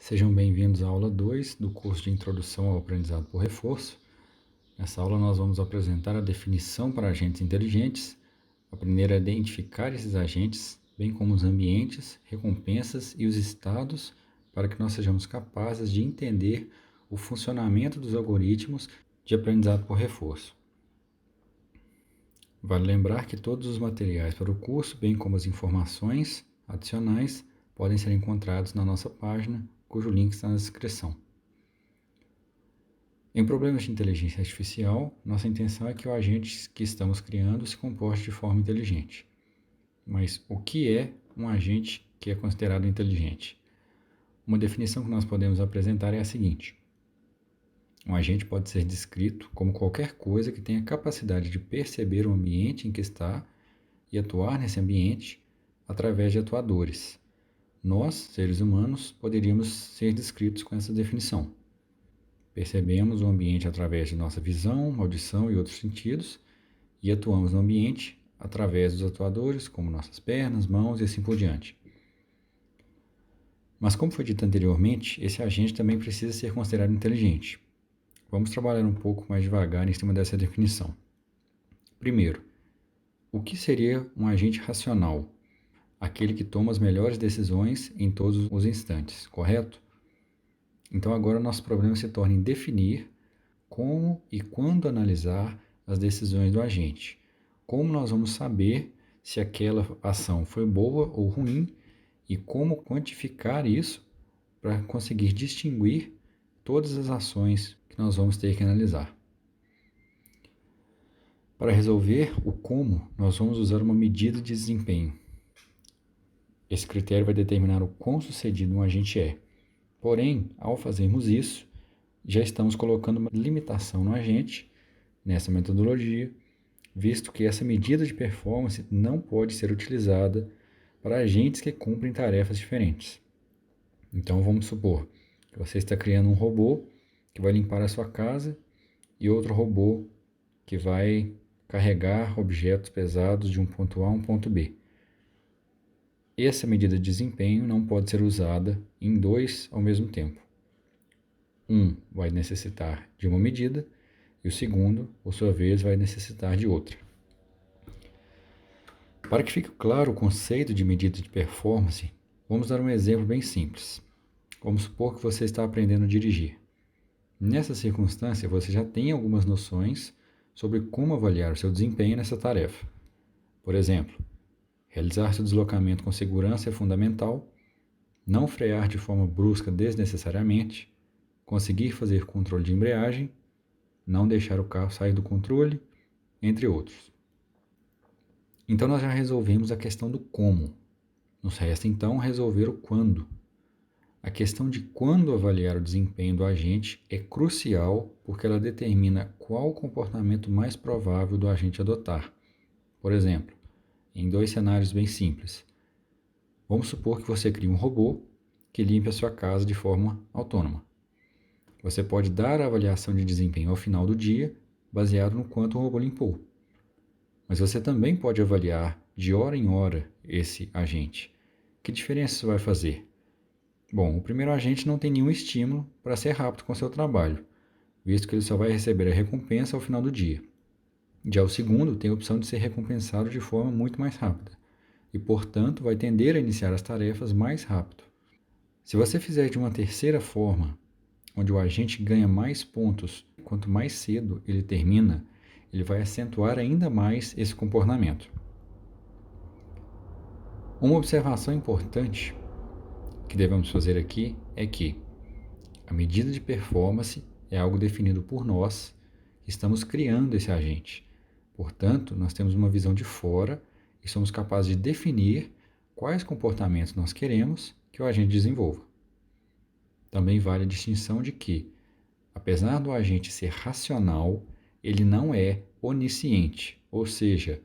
Sejam bem-vindos à aula 2 do curso de Introdução ao Aprendizado por Reforço. Nessa aula nós vamos apresentar a definição para agentes inteligentes, aprender a identificar esses agentes, bem como os ambientes, recompensas e os estados, para que nós sejamos capazes de entender o funcionamento dos algoritmos de aprendizado por reforço. Vale lembrar que todos os materiais para o curso, bem como as informações adicionais, podem ser encontrados na nossa página, cujo link está na descrição. Em problemas de inteligência artificial, nossa intenção é que o agente que estamos criando se comporte de forma inteligente. Mas o que é um agente que é considerado inteligente? Uma definição que nós podemos apresentar é a seguinte: um agente pode ser descrito como qualquer coisa que tenha capacidade de perceber o ambiente em que está e atuar nesse ambiente através de atuadores. Nós, seres humanos, poderíamos ser descritos com essa definição. Percebemos o ambiente através de nossa visão, audição e outros sentidos e atuamos no ambiente através dos atuadores, como nossas pernas, mãos e assim por diante. Mas como foi dito anteriormente, esse agente também precisa ser considerado inteligente. Vamos trabalhar um pouco mais devagar em cima dessa definição. Primeiro, o que seria um agente racional? Aquele que toma as melhores decisões em todos os instantes, correto? Então agora nosso problema se torna em definir como e quando analisar as decisões do agente. Como nós vamos saber se aquela ação foi boa ou ruim e como quantificar isso para conseguir distinguir todas as ações que nós vamos ter que analisar. Para resolver o como, nós vamos usar uma medida de desempenho. Esse critério vai determinar o quão sucedido um agente é. Porém, ao fazermos isso, já estamos colocando uma limitação no agente, nessa metodologia, visto que essa medida de performance não pode ser utilizada para agentes que cumprem tarefas diferentes. Então, vamos supor que você está criando um robô que vai limpar a sua casa e outro robô que vai carregar objetos pesados de um ponto A a um ponto B. Essa medida de desempenho não pode ser usada em dois ao mesmo tempo. Um vai necessitar de uma medida e o segundo, por sua vez, vai necessitar de outra. Para que fique claro o conceito de medida de performance, vamos dar um exemplo bem simples. Vamos supor que você está aprendendo a dirigir. Nessa circunstância, você já tem algumas noções sobre como avaliar o seu desempenho nessa tarefa. Por exemplo, realizar seu deslocamento com segurança é fundamental, não frear de forma brusca desnecessariamente, conseguir fazer controle de embreagem, não deixar o carro sair do controle, entre outros. Então nós já resolvemos a questão do como. Nos resta então resolver o quando. A questão de quando avaliar o desempenho do agente é crucial porque ela determina qual o comportamento mais provável do agente adotar. Por exemplo, em dois cenários bem simples. Vamos supor que você crie um robô que limpe a sua casa de forma autônoma. Você pode dar a avaliação de desempenho ao final do dia, baseado no quanto o robô limpou. Mas você também pode avaliar de hora em hora esse agente. Que diferença isso vai fazer? Bom, o primeiro agente não tem nenhum estímulo para ser rápido com seu trabalho, visto que ele só vai receber a recompensa ao final do dia. Já o segundo tem a opção de ser recompensado de forma muito mais rápida e, portanto, vai tender a iniciar as tarefas mais rápido. Se você fizer de uma terceira forma, onde o agente ganha mais pontos, quanto mais cedo ele termina, ele vai acentuar ainda mais esse comportamento. Uma observação importante que devemos fazer aqui é que a medida de performance é algo definido por nós, que estamos criando esse agente. Portanto, nós temos uma visão de fora e somos capazes de definir quais comportamentos nós queremos que o agente desenvolva. Também vale a distinção de que, apesar do agente ser racional, ele não é onisciente, ou seja,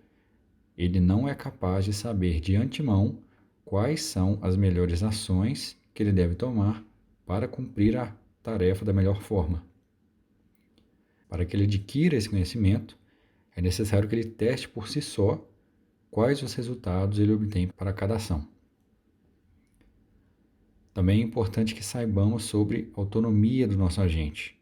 ele não é capaz de saber de antemão quais são as melhores ações que ele deve tomar para cumprir a tarefa da melhor forma. Para que ele adquira esse conhecimento, é necessário que ele teste por si só quais os resultados ele obtém para cada ação. Também é importante que saibamos sobre a autonomia do nosso agente.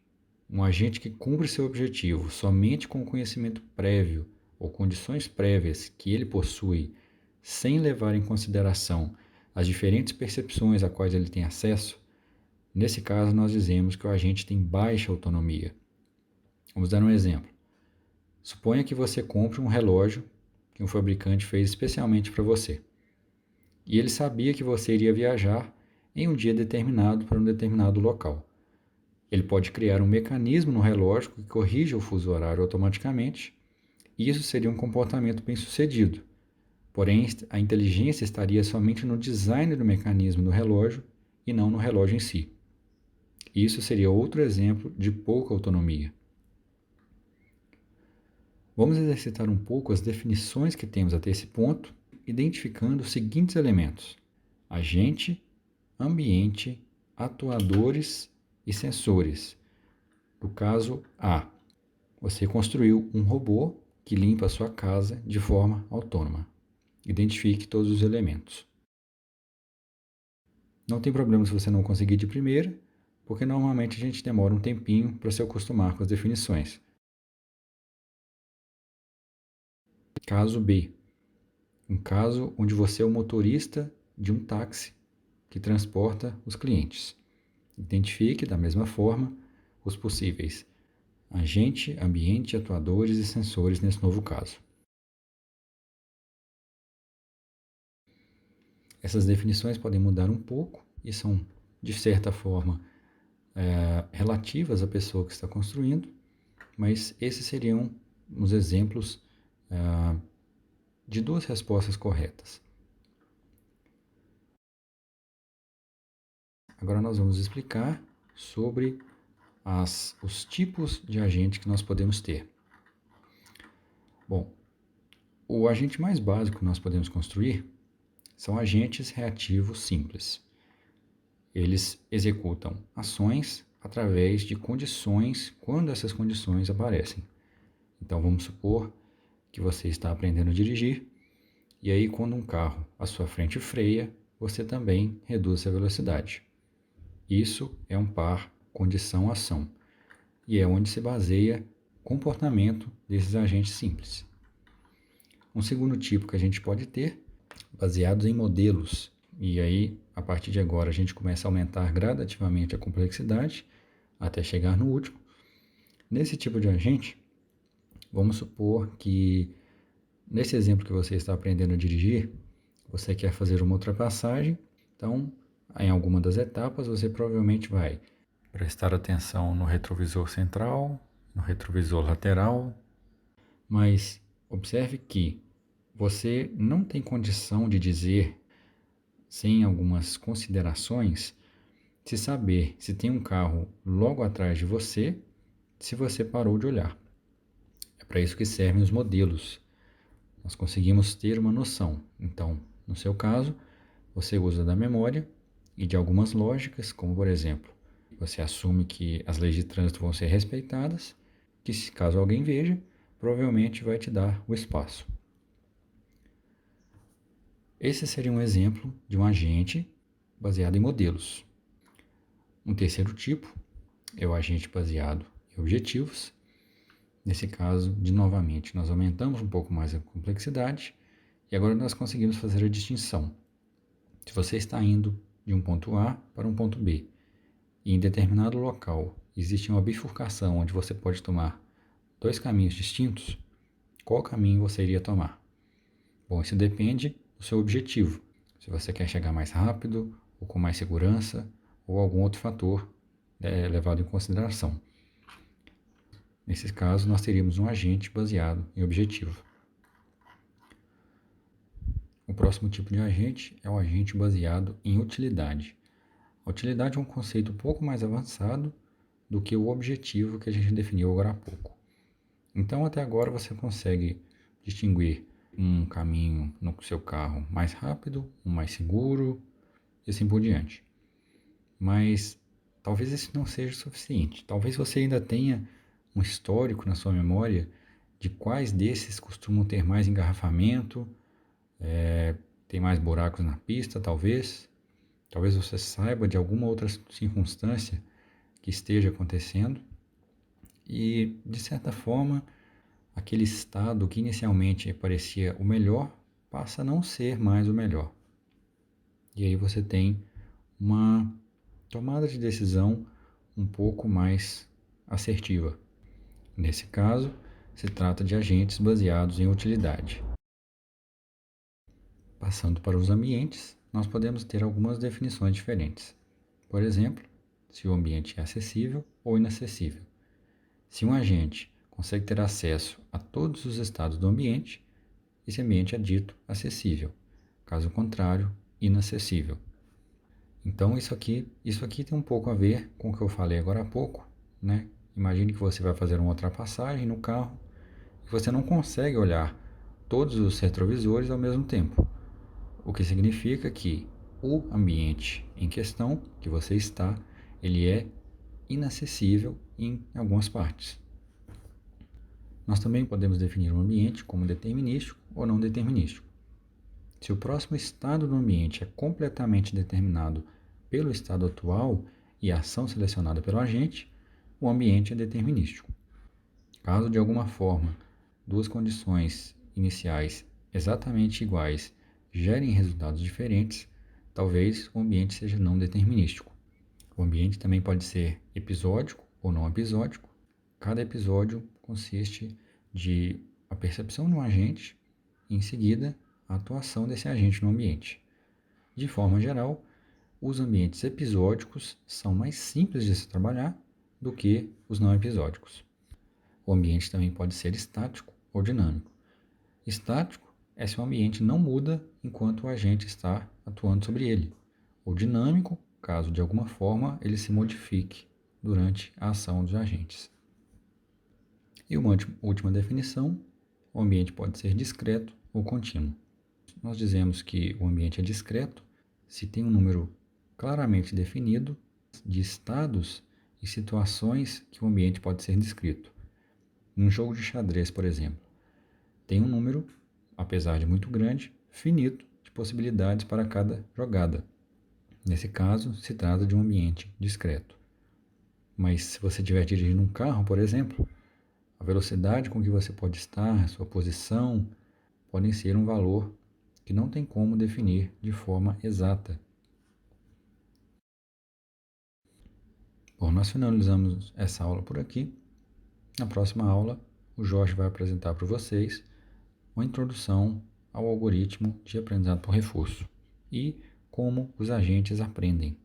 Um agente que cumpre seu objetivo somente com o conhecimento prévio ou condições prévias que ele possui, sem levar em consideração as diferentes percepções a quais ele tem acesso, nesse caso nós dizemos que o agente tem baixa autonomia. Vamos dar um exemplo. Suponha que você compre um relógio que um fabricante fez especialmente para você. E ele sabia que você iria viajar em um dia determinado para um determinado local. Ele pode criar um mecanismo no relógio que corrija o fuso horário automaticamente, e isso seria um comportamento bem-sucedido. Porém, a inteligência estaria somente no design do mecanismo do relógio e não no relógio em si. Isso seria outro exemplo de pouca autonomia. Vamos exercitar um pouco as definições que temos até esse ponto, identificando os seguintes elementos: agente, ambiente, atuadores e sensores. No caso A, você construiu um robô que limpa a sua casa de forma autônoma. Identifique todos os elementos. Não tem problema se você não conseguir de primeira, porque normalmente a gente demora um tempinho para se acostumar com as definições. Caso B, um caso onde você é o motorista de um táxi que transporta os clientes. Identifique, da mesma forma, os possíveis agente, ambiente, atuadores e sensores nesse novo caso. Essas definições podem mudar um pouco e são, de certa forma, relativas à pessoa que está construindo, mas esses seriam os exemplos de duas respostas corretas. Agora nós vamos explicar sobre os tipos de agente que nós podemos ter. Bom, o agente mais básico que nós podemos construir são agentes reativos simples. Eles executam ações através de condições quando essas condições aparecem. Então vamos supor que você está aprendendo a dirigir e aí quando um carro à sua frente freia, você também reduz a velocidade. Isso é um par condição-ação e é onde se baseia o comportamento desses agentes simples. Um segundo tipo que a gente pode ter, baseados em modelos, e aí a partir de agora a gente começa a aumentar gradativamente a complexidade até chegar no último. Nesse tipo de agente, vamos supor que nesse exemplo que você está aprendendo a dirigir, você quer fazer uma ultrapassagem, então em alguma das etapas você provavelmente vai prestar atenção no retrovisor central, no retrovisor lateral, mas observe que você não tem condição de dizer, sem algumas considerações, se saber se tem um carro logo atrás de você, se você parou de olhar. É para isso que servem os modelos. Nós conseguimos ter uma noção. Então, no seu caso, você usa da memória e de algumas lógicas, como por exemplo, você assume que as leis de trânsito vão ser respeitadas, que se caso alguém veja, provavelmente vai te dar o espaço. Esse seria um exemplo de um agente baseado em modelos. Um terceiro tipo é o agente baseado em objetivos. Nesse caso, novamente, nós aumentamos um pouco mais a complexidade e agora nós conseguimos fazer a distinção. Se você está indo de um ponto A para um ponto B e em determinado local existe uma bifurcação onde você pode tomar dois caminhos distintos, qual caminho você iria tomar? Bom, isso depende do seu objetivo. Se você quer chegar mais rápido, ou com mais segurança, ou algum outro fator levado em consideração. Nesse caso, nós teríamos um agente baseado em objetivo. O próximo tipo de agente é o agente baseado em utilidade. A utilidade é um conceito um pouco mais avançado do que o objetivo que a gente definiu agora há pouco. Então, até agora, você consegue distinguir um caminho no seu carro mais rápido, um mais seguro e assim por diante. Mas talvez isso não seja suficiente. Talvez você ainda tenha um histórico na sua memória de quais desses costumam ter mais engarrafamento, tem mais buracos na pista, talvez. Talvez você saiba de alguma outra circunstância que esteja acontecendo e, de certa forma, aquele estado que inicialmente parecia o melhor passa a não ser mais o melhor. E aí você tem uma tomada de decisão um pouco mais assertiva. Nesse caso, se trata de agentes baseados em utilidade. Passando para os ambientes, nós podemos ter algumas definições diferentes. Por exemplo, se o ambiente é acessível ou inacessível. Se um agente consegue ter acesso a todos os estados do ambiente, esse ambiente é dito acessível. Caso contrário, inacessível. Então, isso aqui tem um pouco a ver com o que eu falei agora há pouco, né? Imagine que você vai fazer uma ultrapassagem no carro e você não consegue olhar todos os retrovisores ao mesmo tempo, o que significa que o ambiente em questão que você está, ele é inacessível em algumas partes. Nós também podemos definir um ambiente como determinístico ou não determinístico. Se o próximo estado do ambiente é completamente determinado pelo estado atual e a ação selecionada pelo agente, o ambiente é determinístico. Caso de alguma forma duas condições iniciais exatamente iguais gerem resultados diferentes, talvez o ambiente seja não determinístico. O ambiente também pode ser episódico ou não episódico. Cada episódio consiste de a percepção de um agente e, em seguida, a atuação desse agente no ambiente. De forma geral, os ambientes episódicos são mais simples de se trabalhar do que os não episódicos. O ambiente também pode ser estático ou dinâmico. Estático é se o ambiente não muda enquanto o agente está atuando sobre ele. Ou dinâmico, caso de alguma forma ele se modifique durante a ação dos agentes. E uma última definição, o ambiente pode ser discreto ou contínuo. Nós dizemos que o ambiente é discreto se tem um número claramente definido de estados e situações que o ambiente pode ser descrito. Num jogo de xadrez, por exemplo, tem um número, apesar de muito grande, finito de possibilidades para cada jogada. Nesse caso, se trata de um ambiente discreto. Mas se você estiver dirigindo um carro, por exemplo, a velocidade com que você pode estar, a sua posição, podem ser um valor que não tem como definir de forma exata. Bom, nós finalizamos essa aula por aqui. Na próxima aula, o Jorge vai apresentar para vocês uma introdução ao algoritmo de aprendizado por reforço e como os agentes aprendem.